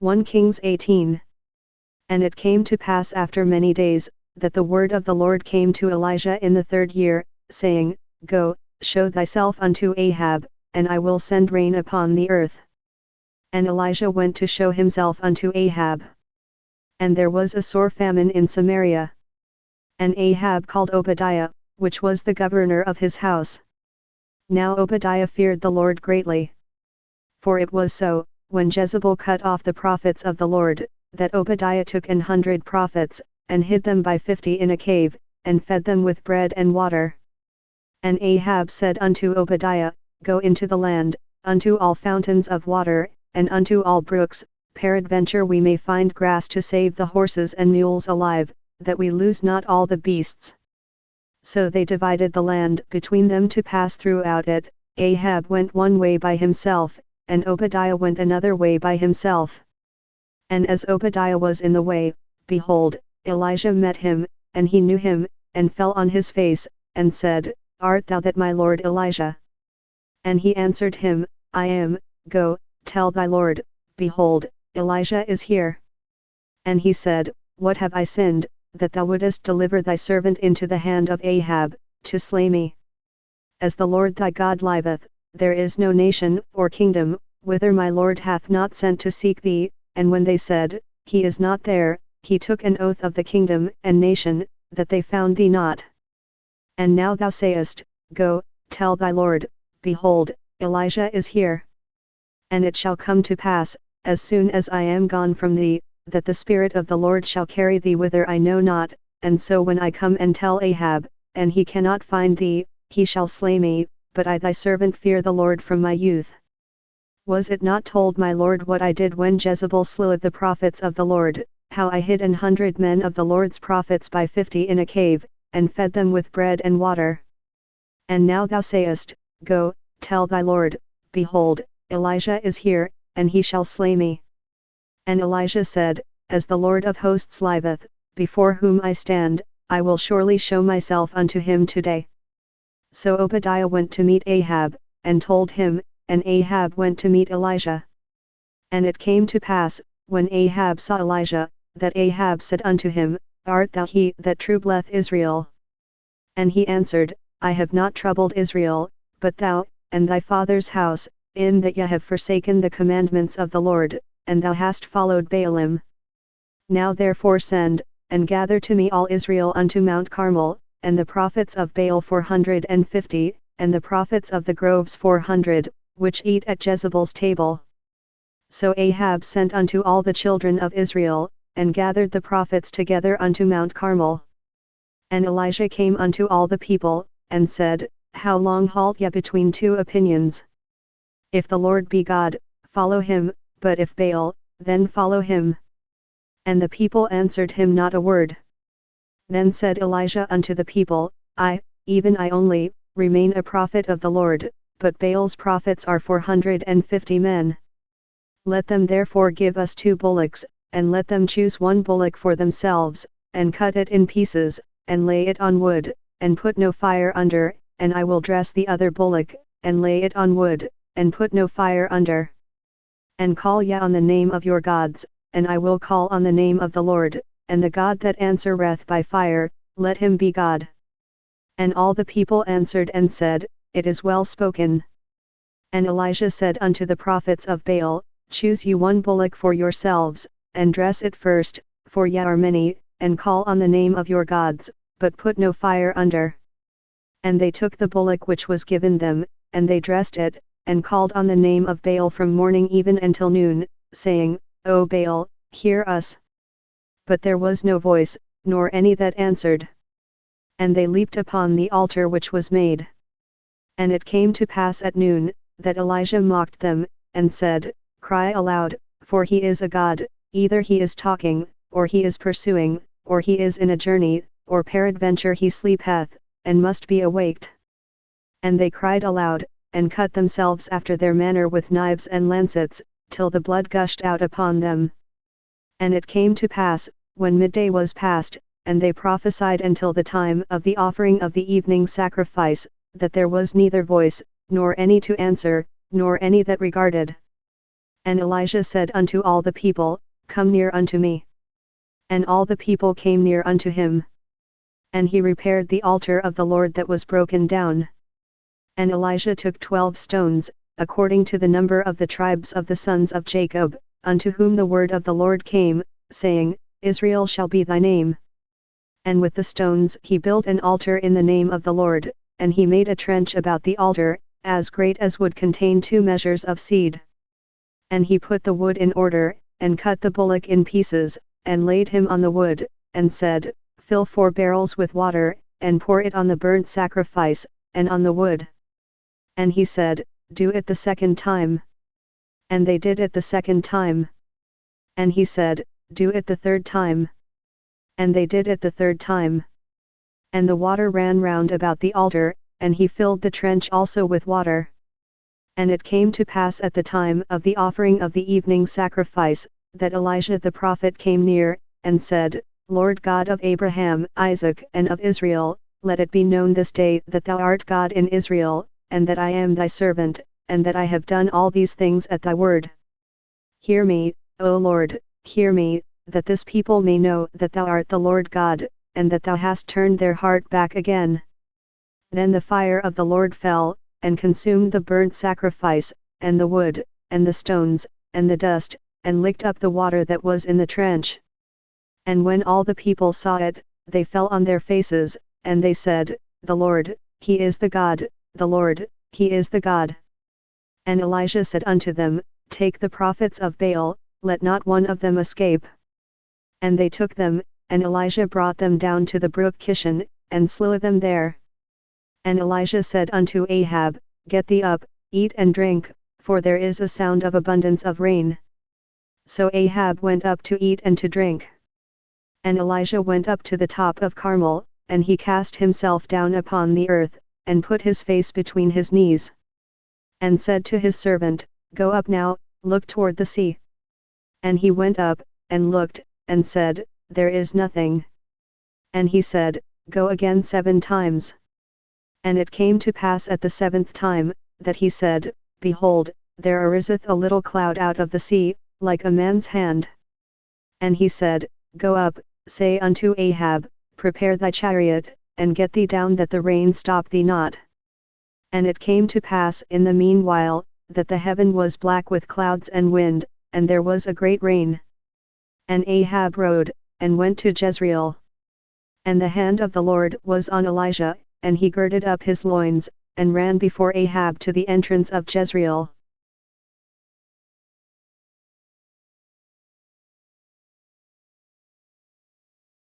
1 Kings 18. And it came to pass after many days, that the word of the Lord came to Elijah in the 3rd year, saying, Go, show thyself unto Ahab, and I will send rain upon the earth. And Elijah went to show himself unto Ahab. And there was a sore famine in Samaria. And Ahab called Obadiah, which was the governor of his house. Now Obadiah feared the Lord greatly. For it was so, when Jezebel cut off the prophets of the Lord, that Obadiah took 100 prophets, and hid them by 50 in a cave, and fed them with bread and water. And Ahab said unto Obadiah, Go into the land, unto all fountains of water, and unto all brooks, peradventure we may find grass to save the horses and mules alive, that we lose not all the beasts. So they divided the land between them to pass throughout it. Ahab went one way by himself, and Obadiah went another way by himself. And as Obadiah was in the way, behold, Elijah met him, and he knew him, and fell on his face, and said, Art thou that my lord Elijah? And he answered him, I am. Go, tell thy lord, behold, Elijah is here. And he said, What have I sinned, that thou wouldest deliver thy servant into the hand of Ahab, to slay me? As the Lord thy God liveth, there is no nation or kingdom, whither my Lord hath not sent to seek thee. And when they said, He is not there, he took an oath of the kingdom and nation, that they found thee not. And now thou sayest, Go, tell thy Lord, behold, Elijah is here. And it shall come to pass, as soon as I am gone from thee, that the Spirit of the Lord shall carry thee whither I know not, and so when I come and tell Ahab, and he cannot find thee, he shall slay me, but I thy servant fear the Lord from my youth. Was it not told my Lord what I did when Jezebel slew the prophets of the Lord, how I hid 100 men of the Lord's prophets by 50 in a cave, and fed them with bread and water? And now thou sayest, Go, tell thy Lord, behold, Elijah is here, and he shall slay me. And Elijah said, As the Lord of hosts liveth, before whom I stand, I will surely show myself unto him today. So Obadiah went to meet Ahab, and told him, and Ahab went to meet Elijah. And it came to pass, when Ahab saw Elijah, that Ahab said unto him, Art thou he that troubleth Israel? And he answered, I have not troubled Israel, but thou, and thy father's house, in that ye have forsaken the commandments of the Lord, and thou hast followed Baalim. Now therefore send, and gather to me all Israel unto Mount Carmel, and the prophets of Baal 450, and the prophets of the groves 400, which eat at Jezebel's table. So Ahab sent unto all the children of Israel, and gathered the prophets together unto Mount Carmel. And Elijah came unto all the people, and said, How long halt ye between two opinions? If the Lord be God, follow him, but if Baal, then follow him. And the people answered him not a word. Then said Elijah unto the people, I, even I only, remain a prophet of the Lord, but Baal's prophets are 450 men. Let them therefore give us 2 bullocks, and let them choose 1 bullock for themselves, and cut it in pieces, and lay it on wood, and put no fire under, and I will dress the other bullock, and lay it on wood, and put no fire under. And call ye on the name of your gods, and I will call on the name of the Lord, and the God that answereth by fire, let him be God. And all the people answered and said, It is well spoken. And Elijah said unto the prophets of Baal, Choose you 1 bullock for yourselves, and dress it first, for ye are many, and call on the name of your gods, but put no fire under. And they took the bullock which was given them, and they dressed it, and called on the name of Baal from morning even until noon, saying, O Baal, hear us. But there was no voice, nor any that answered. And they leaped upon the altar which was made. And it came to pass at noon, that Elijah mocked them, and said, Cry aloud, for he is a god, either he is talking, or he is pursuing, or he is in a journey, or peradventure he sleepeth, and must be awaked. And they cried aloud, and cut themselves after their manner with knives and lancets, till the blood gushed out upon them. And it came to pass, when midday was past, and they prophesied until the time of the offering of the evening sacrifice, that there was neither voice, nor any to answer, nor any that regarded. And Elijah said unto all the people, Come near unto me. And all the people came near unto him. And he repaired the altar of the Lord that was broken down. And Elijah took 12 stones, according to the number of the tribes of the sons of Jacob, unto whom the word of the Lord came, saying, Israel shall be thy name. And with the stones he built an altar in the name of the Lord, and he made a trench about the altar, as great as would contain 2 measures of seed. And he put the wood in order, and cut the bullock in pieces, and laid him on the wood, and said, Fill 4 barrels with water, and pour it on the burnt sacrifice, and on the wood. And he said, Do it the second time. And they did it the second time. And he said, Do it the third time. And they did it the third time. And the water ran round about the altar, and he filled the trench also with water. And it came to pass at the time of the offering of the evening sacrifice, that Elijah the prophet came near, and said, Lord God of Abraham, Isaac, and of Israel, let it be known this day that thou art God in Israel, and that I am thy servant, and that I have done all these things at thy word. Hear me, O Lord, hear me, that this people may know that thou art the Lord God, and that thou hast turned their heart back again. Then the fire of the Lord fell, and consumed the burnt sacrifice, and the wood, and the stones, and the dust, and licked up the water that was in the trench. And when all the people saw it, they fell on their faces, and they said, The Lord, He is the God, the Lord, He is the God. And Elijah said unto them, Take the prophets of Baal, let not one of them escape. And they took them, and Elijah brought them down to the brook Kishon, and slew them there. And Elijah said unto Ahab, Get thee up, eat and drink, for there is a sound of abundance of rain. So Ahab went up to eat and to drink. And Elijah went up to the top of Carmel, and he cast himself down upon the earth, and put his face between his knees. And said to his servant, Go up now, look toward the sea. And he went up, and looked, and said, There is nothing. And he said, Go again 7 times. And it came to pass at the 7th time, that he said, Behold, there ariseth a little cloud out of the sea, like a man's hand. And he said, Go up, say unto Ahab, Prepare thy chariot, and get thee down that the rain stop thee not. And it came to pass in the meanwhile, that the heaven was black with clouds and wind, and there was a great rain. And Ahab rode, and went to Jezreel. And the hand of the Lord was on Elijah, and he girded up his loins, and ran before Ahab to the entrance of Jezreel.